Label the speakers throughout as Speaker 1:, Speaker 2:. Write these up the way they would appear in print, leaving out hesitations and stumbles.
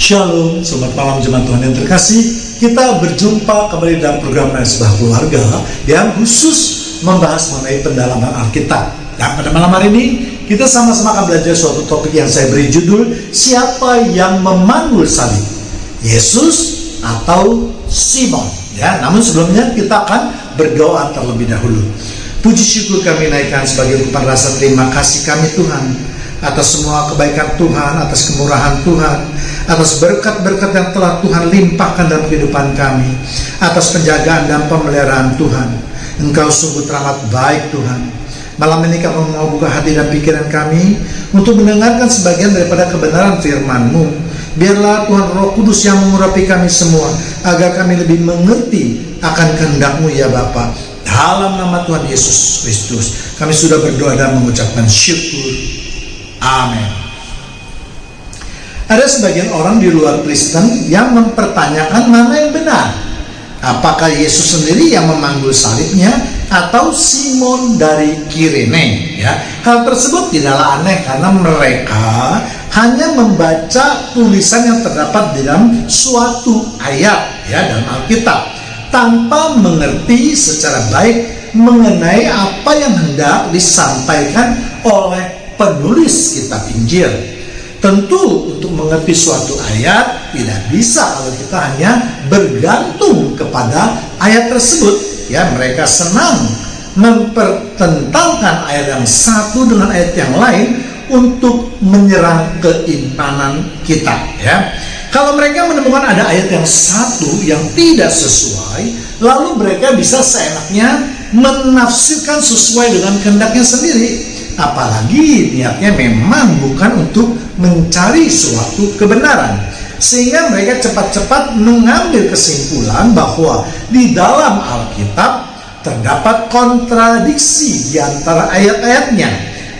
Speaker 1: Shalom, selamat malam jemaat Tuhan yang terkasih. Kita berjumpa kembali dalam program Sebuah Keluarga yang khusus membahas mengenai pendalaman Alkitab. Dan pada malam hari ini kita sama-sama akan belajar suatu topik yang saya beri judul, siapa yang memanggul salib, Yesus atau Simon. Ya, namun sebelumnya kita akan berdoa terlebih dahulu. Puji syukur kami naikkan sebagai ungkapan rasa terima kasih kami Tuhan atas semua kebaikan Tuhan, atas kemurahan Tuhan, atas berkat-berkat yang telah Tuhan limpahkan dalam kehidupan kami, atas penjagaan dan pemeliharaan Tuhan. Engkau sungguh teramat baik Tuhan. Malam ini kami mau buka hati dan pikiran kami untuk mendengarkan sebagian daripada kebenaran firman-Mu. Biarlah Tuhan Roh Kudus yang mengurapi kami semua, agar kami lebih mengerti akan kehendak-Mu ya Bapa. Dalam nama Tuhan Yesus Kristus kami sudah berdoa dan mengucapkan syukur. Amin. Ada sebagian orang di luar Kristen yang mempertanyakan mana yang benar, apakah Yesus sendiri yang memanggul salibnya atau Simon dari Kirene. Ya, hal tersebut tidaklah aneh karena mereka hanya membaca tulisan yang terdapat di dalam suatu ayat ya dalam Alkitab tanpa mengerti secara baik mengenai apa yang hendak disampaikan oleh penulis kitab Injil. Tentu untuk mengerti suatu ayat tidak bisa kalau kita hanya bergantung kepada ayat tersebut. Ya, mereka senang mempertentangkan ayat yang satu dengan ayat yang lain untuk menyerang keimanan kita. Ya, kalau mereka menemukan ada ayat yang satu yang tidak sesuai, lalu mereka bisa seenaknya menafsirkan sesuai dengan kehendaknya sendiri. Apalagi niatnya memang bukan untuk mencari suatu kebenaran, sehingga mereka cepat-cepat mengambil kesimpulan bahwa di dalam Alkitab terdapat kontradiksi di antara ayat-ayatnya.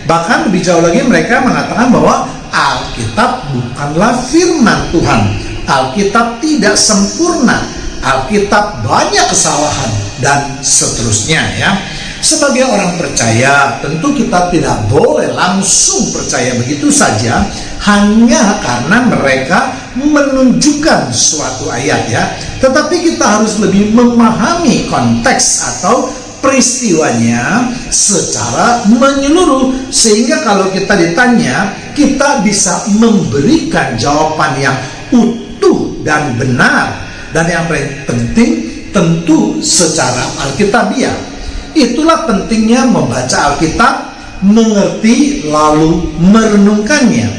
Speaker 1: Bahkan lebih jauh lagi mereka mengatakan bahwa Alkitab bukanlah firman Tuhan, Alkitab tidak sempurna, Alkitab banyak kesalahan dan seterusnya ya. Sebagai orang percaya, tentu kita tidak boleh langsung percaya begitu saja hanya karena mereka menunjukkan suatu ayat ya. Tetapi kita harus lebih memahami konteks atau peristiwanya secara menyeluruh, sehingga kalau kita ditanya, kita bisa memberikan jawaban yang utuh dan benar. Dan yang paling penting tentu secara alkitabiah. Itulah pentingnya membaca Alkitab, mengerti lalu merenungkannya.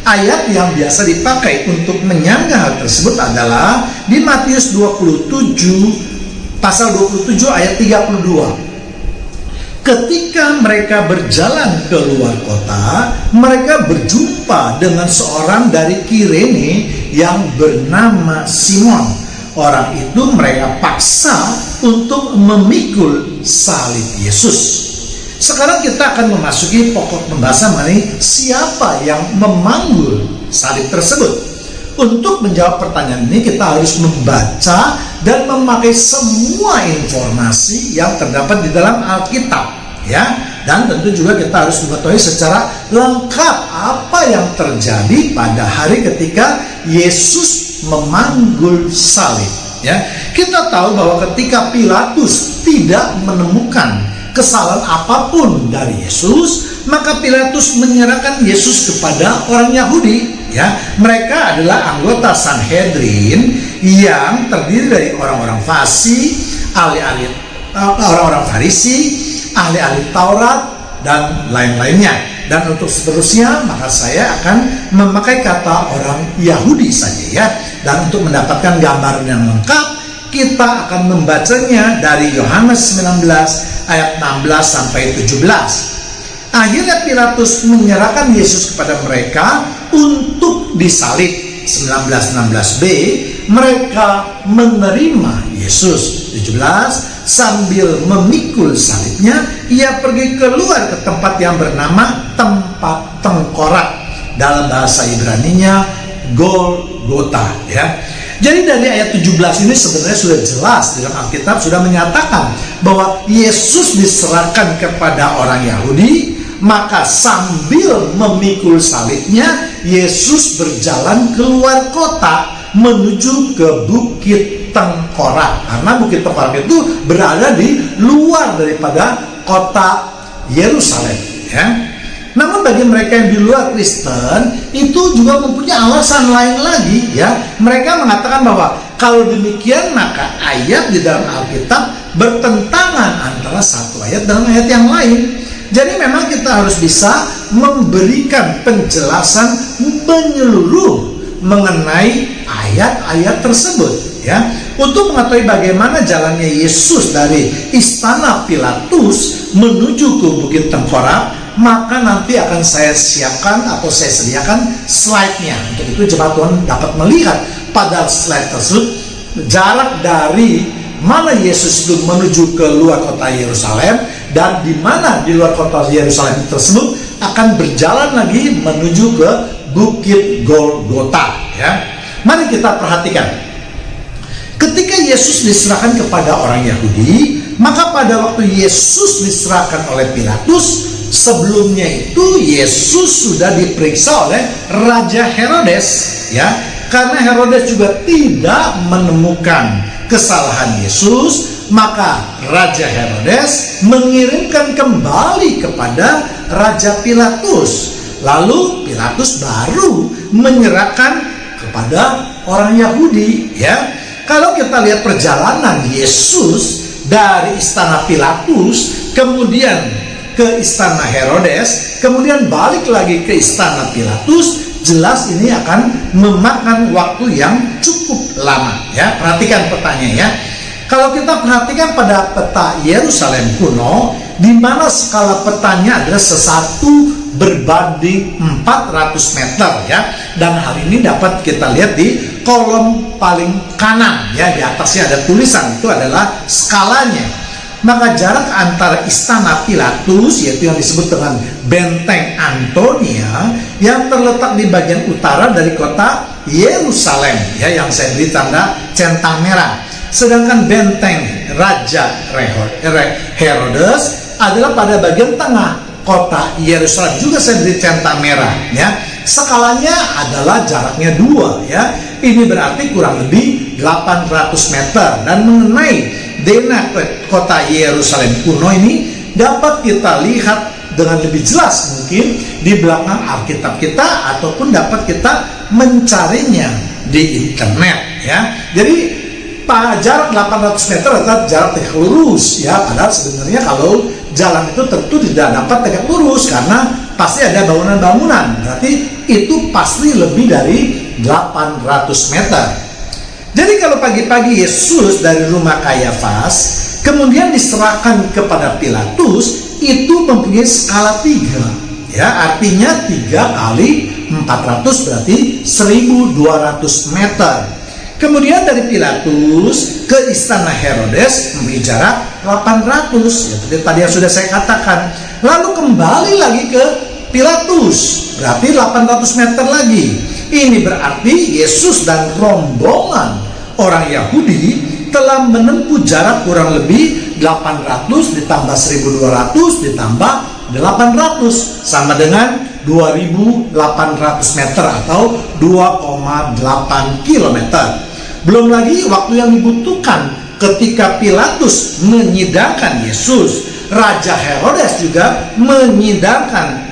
Speaker 1: Ayat yang biasa dipakai untuk menyanggah hal tersebut adalah di Matius 27 pasal 27 ayat 32. Ketika mereka berjalan ke luar kota, mereka berjumpa dengan seorang dari Kirene yang bernama Simon. Orang itu mereka paksa untuk memikul salib Yesus. Sekarang kita akan memasuki pokok pembahasan mengenai siapa yang memanggul salib tersebut. Untuk menjawab pertanyaan ini kita harus membaca dan memakai semua informasi yang terdapat di dalam Alkitab ya. Dan tentu juga kita harus mengetahui secara lengkap apa yang terjadi pada hari ketika Yesus memanggul salib ya. Kita tahu bahwa ketika Pilatus tidak menemukan kesalahan apapun dari Yesus, maka Pilatus menyerahkan Yesus kepada orang Yahudi ya. Mereka adalah anggota Sanhedrin yang terdiri dari orang-orang fasih, ahli-ahli orang-orang Farisi, ahli-ahli Taurat dan lain-lainnya. Dan untuk seterusnya maka saya akan memakai kata orang Yahudi saja ya. Dan untuk mendapatkan gambaran yang lengkap, kita akan membacanya dari Yohanes 19 ayat 16 sampai 17. Akhirnya Pilatus menyerahkan Yesus kepada mereka untuk disalib. 19:16b, mereka menerima Yesus. 17, sambil memikul salibnya, ia pergi keluar ke tempat yang bernama tempat tengkorak. Dalam bahasa Ibraninya Golgota ya. Jadi dari ayat 17 ini sebenarnya sudah jelas dalam Alkitab sudah menyatakan bahwa Yesus diserahkan kepada orang Yahudi, Maka sambil memikul salibnya, Yesus berjalan keluar kota menuju ke Bukit Tengkorak. Karena Bukit Tengkorak itu berada di luar daripada kota Yerusalem, ya. Namun bagi mereka yang di luar Kristen itu juga mempunyai alasan lain lagi, ya. Mereka mengatakan bahwa kalau demikian maka ayat di dalam Alkitab bertentangan antara satu ayat dengan ayat yang lain. Jadi memang kita harus bisa memberikan penjelasan menyeluruh mengenai ayat-ayat tersebut, ya. Untuk mengetahui bagaimana jalannya Yesus dari istana Pilatus menuju ke Bukit Tengkorak, maka nanti akan saya siapkan atau saya sediakan slide-nya. Untuk itu jemaat Tuhan dapat melihat pada slide tersebut jarak dari mana Yesus itu menuju ke luar kota Yerusalem, dan di mana di luar kota Yerusalem tersebut akan berjalan lagi menuju ke Bukit Golgota, ya. Mari kita perhatikan. Ketika Yesus diserahkan kepada orang Yahudi, maka pada waktu Yesus diserahkan oleh Pilatus, sebelumnya itu Yesus sudah diperiksa oleh Raja Herodes, ya. Karena Herodes juga tidak menemukan kesalahan Yesus, maka Raja Herodes mengirimkan kembali kepada Raja Pilatus. Lalu Pilatus baru menyerahkan kepada orang Yahudi, ya. Kalau kita lihat perjalanan Yesus dari istana Pilatus kemudian ke istana Herodes, kemudian balik lagi ke istana Pilatus, jelas ini akan memakan waktu yang cukup lama, ya. Perhatikan petanya, ya. Kalau kita perhatikan pada peta Yerusalem kuno, di mana skala petanya adalah 1 berbanding 400 meter, ya. Dan hal ini dapat kita lihat di kolom paling kanan, ya. Di atasnya ada tulisan, itu adalah skalanya. Maka jarak antara istana Pilatus, yaitu yang disebut dengan Benteng Antonia, yang terletak di bagian utara dari kota Yerusalem, ya, yang saya beri tanda centang merah. Sedangkan benteng Raja Herodes adalah pada bagian tengah kota Yerusalem, juga saya beri centang merah, ya. Skalanya adalah jaraknya 2, ya. Ini berarti kurang lebih 800 meter. Dan mengenai denah kota Yerusalem kuno ini dapat kita lihat dengan lebih jelas mungkin di belakang Alkitab kita, ataupun dapat kita mencarinya di internet, ya. Jadi jarak 800 meter adalah jarak tegak lurus, ya. Padahal sebenarnya kalau jalan itu tentu tidak dapat tegak lurus karena pasti ada bangunan-bangunan. Berarti itu pasti lebih dari 800 meter. Jadi kalau pagi-pagi Yesus dari rumah Kayafas kemudian diserahkan kepada Pilatus, itu mempunyai skala 3, ya. Artinya 3 kali 400 berarti 1200 meter. Kemudian dari Pilatus ke istana Herodes mempunyai jarak 800, ya, tadi yang sudah saya katakan. Lalu kembali lagi ke Pilatus, berarti 800 meter lagi. Ini berarti Yesus dan rombongan orang Yahudi telah menempuh jarak kurang lebih 800 ditambah 1200 ditambah 800 sama dengan 2800 meter atau 2,8 kilometer. Belum lagi waktu yang dibutuhkan ketika Pilatus menyidangkan Yesus. Raja Herodes juga menyidangkan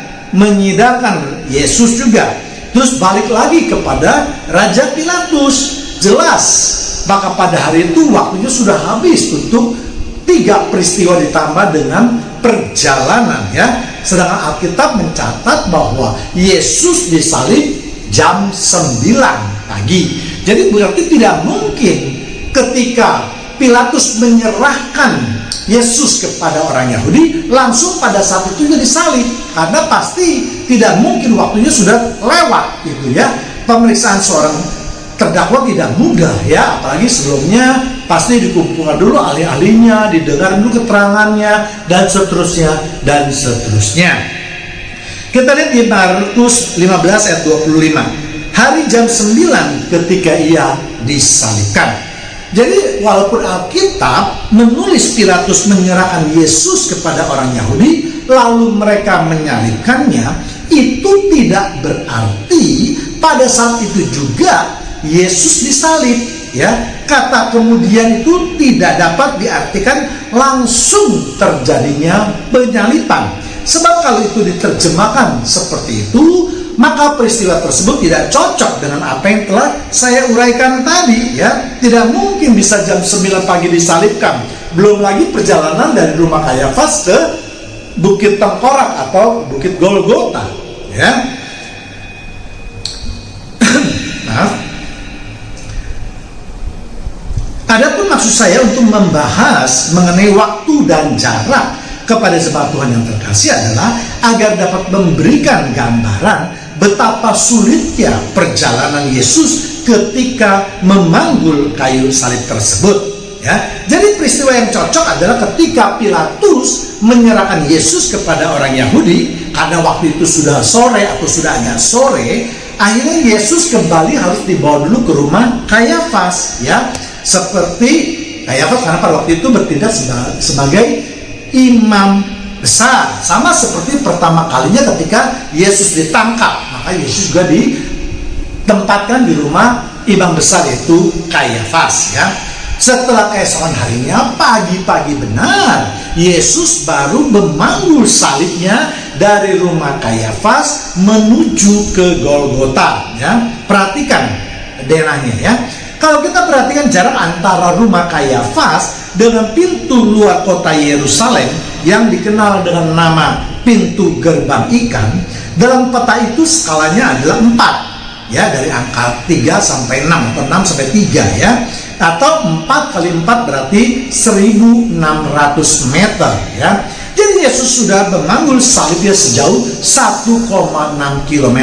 Speaker 1: Yesus juga. Terus balik lagi kepada Raja Pilatus. Jelas, maka pada hari itu waktunya sudah habis untuk 3 peristiwa ditambah dengan perjalanan, ya. Sedangkan Alkitab mencatat bahwa Yesus disalib jam 9 pagi. Jadi berarti tidak mungkin ketika Pilatus menyerahkan Yesus kepada orang Yahudi langsung pada saat itu dia disalib, karena pasti tidak mungkin, waktunya sudah lewat, gitu, ya. Pemeriksaan seorang terdakwa tidak mudah, ya, apalagi sebelumnya pasti dikumpulkan dulu ahli-ahlinya, didengar dulu keterangannya, dan seterusnya dan seterusnya. Kita lihat di Markus 15 ayat 25. Hari jam 9 ketika ia disalibkan. Jadi walaupun Alkitab menulis Pilatus menyerahkan Yesus kepada orang Yahudi, lalu mereka menyalibkannya, itu tidak berarti pada saat itu juga Yesus disalib, ya. Kata kemudian itu tidak dapat diartikan langsung terjadinya penyaliban. Sebab kalau itu diterjemahkan seperti itu, maka peristiwa tersebut tidak cocok dengan apa yang telah saya uraikan tadi, ya. Tidak mungkin bisa jam 9 pagi disalibkan. Belum lagi perjalanan dari rumah Kayafas ke Bukit Tengkorak atau Bukit Golgota, ya. Maaf. Adapun maksud saya untuk membahas mengenai waktu dan jarak kepada jemaat Tuhan yang terkasih adalah agar dapat memberikan gambaran betapa sulitnya perjalanan Yesus ketika memanggul kayu salib tersebut, ya. Jadi peristiwa yang cocok adalah ketika Pilatus menyerahkan Yesus kepada orang Yahudi, karena waktu itu sudah sore atau sudah agak sore, akhirnya Yesus kembali harus dibawa dulu ke rumah Kayafas, ya. Seperti Kayafas karena pada waktu itu bertindak sebagai imam besar, sama seperti pertama kalinya ketika Yesus ditangkap, maka Yesus juga ditempatkan di rumah imam besar yaitu Kayafas, ya. Setelah keesokan harinya, pagi-pagi benar, Yesus baru memanggul salibnya dari rumah Kayafas menuju ke Golgota, ya. Perhatikan denahnya, ya. Kalau kita perhatikan jarak antara rumah Kayafas dengan pintu luar kota Yerusalem yang dikenal dengan nama pintu gerbang ikan, dalam peta itu skalanya adalah 4, ya, dari angka 3 sampai 6 atau 6 sampai 3, ya. Atau 4 kali 4 berarti 1600 meter, ya. Jadi Yesus sudah memanggul salibnya sejauh 1,6 km.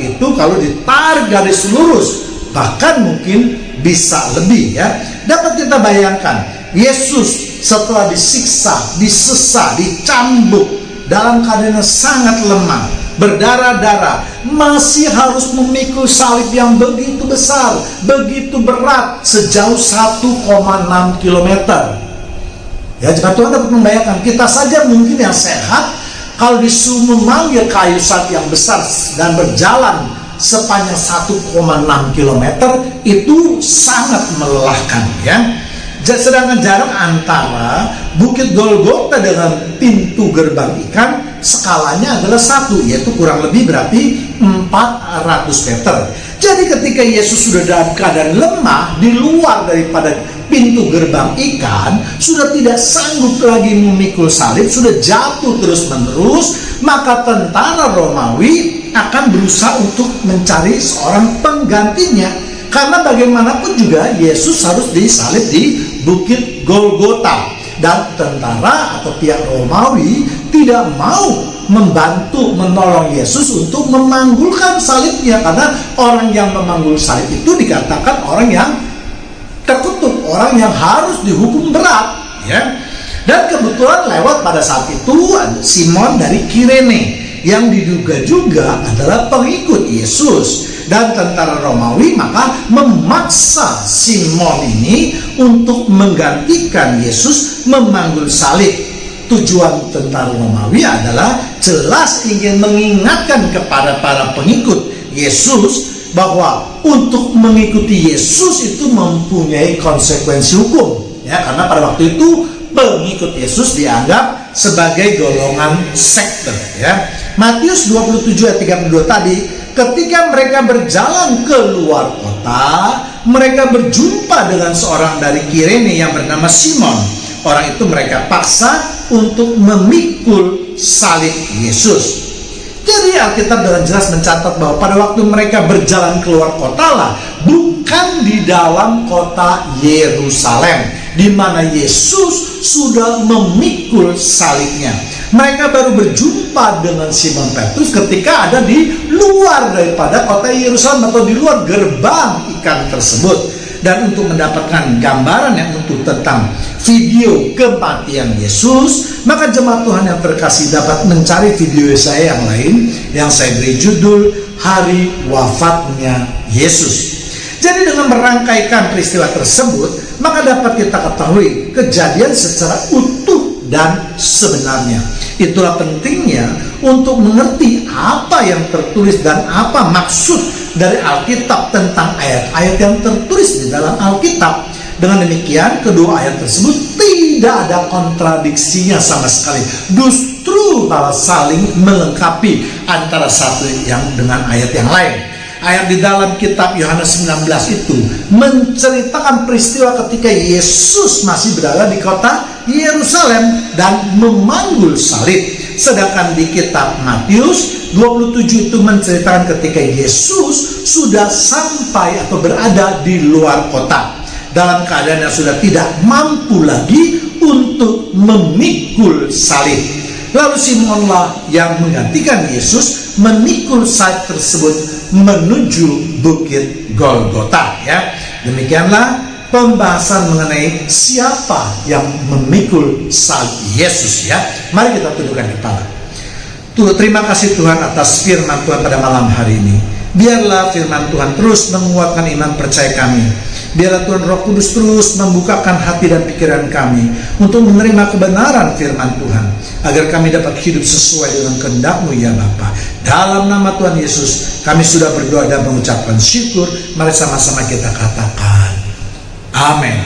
Speaker 1: Itu kalau ditarik garis lurus, bahkan mungkin bisa lebih, ya. Dapat kita bayangkan Yesus setelah disiksa, disesat, dicambuk dalam keadaan sangat lemah, berdarah-darah, masih harus memikul salib yang begitu besar, begitu berat, sejauh 1,6 km. Ya, jika Tuhan dapat membayangkan, kita saja mungkin yang sehat, kalau disuruh memanggil kayu salib yang besar dan berjalan sepanjang 1,6 km, itu sangat melelahkan, ya. Sedangkan jarak antara Bukit Golgota dengan pintu gerbang ikan skalanya adalah 1, yaitu kurang lebih berarti 400 meter. Jadi ketika Yesus sudah dalam keadaan lemah di luar daripada pintu gerbang ikan, sudah tidak sanggup lagi memikul salib, sudah jatuh terus-menerus, maka tentara Romawi akan berusaha untuk mencari seorang penggantinya. Karena bagaimanapun juga Yesus harus disalib di Bukit Golgota, dan tentara atau pihak Romawi tidak mau membantu menolong Yesus untuk memanggulkan salibnya, karena orang yang memanggul salib itu dikatakan orang yang terkutuk, orang yang harus dihukum berat, ya. Dan kebetulan lewat pada saat itu Simon dari Kirene yang diduga juga adalah pengikut Yesus. Dan tentara Romawi maka memaksa Simon ini untuk menggantikan Yesus memanggul salib. Tujuan tentara Romawi adalah jelas ingin mengingatkan kepada para pengikut Yesus bahwa untuk mengikuti Yesus itu mempunyai konsekuensi hukum, ya, karena pada waktu itu pengikut Yesus dianggap sebagai golongan sekte, ya. Matius 27 ayat 32 tadi, ketika mereka berjalan ke luar kota, mereka berjumpa dengan seorang dari Kirene yang bernama Simon. Orang itu mereka paksa untuk memikul salib Yesus. Jadi Alkitab dengan jelas mencatat bahwa pada waktu mereka berjalan keluar kota lah, bukan di dalam kota Yerusalem, di mana Yesus sudah memikul salibnya. Mereka baru berjumpa dengan Simon Petrus ketika ada di luar daripada kota Yerusalem atau di luar gerbang ikan tersebut. Dan untuk mendapatkan gambaran yang utuh tentang video kematian Yesus, maka jemaat Tuhan yang terkasih dapat mencari video saya yang lain yang saya beri judul Hari Wafatnya Yesus. Jadi dengan merangkaikan peristiwa tersebut, maka dapat kita ketahui kejadian secara utuh dan sebenarnya. Itulah pentingnya untuk mengerti apa yang tertulis dan apa maksud dari Alkitab tentang ayat-ayat yang tertulis di dalam Alkitab. Dengan demikian, kedua ayat tersebut tidak ada kontradiksinya sama sekali. Justru malah saling melengkapi antara satu yang dengan ayat yang lain. Ayat di dalam kitab Yohanes 19 itu menceritakan peristiwa ketika Yesus masih berada di kota Yerusalem dan memanggul salib. Sedangkan di kitab Matius 27 itu menceritakan ketika Yesus sudah sampai atau berada di luar kota, dalam keadaan yang sudah tidak mampu lagi untuk memikul salib. Lalu Simonlah yang menggantikan Yesus memikul salib tersebut menuju Bukit Golgota. Ya, demikianlah pembahasan mengenai siapa yang memikul salib Yesus. Ya, mari kita tundukkan kepala. Terima kasih Tuhan atas firman Tuhan pada malam hari ini. Biarlah firman Tuhan terus menguatkan iman percaya kami. Biarlah Tuhan Roh Kudus terus membukakan hati dan pikiran kami untuk menerima kebenaran firman Tuhan, agar kami dapat hidup sesuai dengan kehendak-Mu ya Bapa. Dalam nama Tuhan Yesus kami sudah berdoa dan mengucapkan syukur. Mari sama-sama kita katakan amin.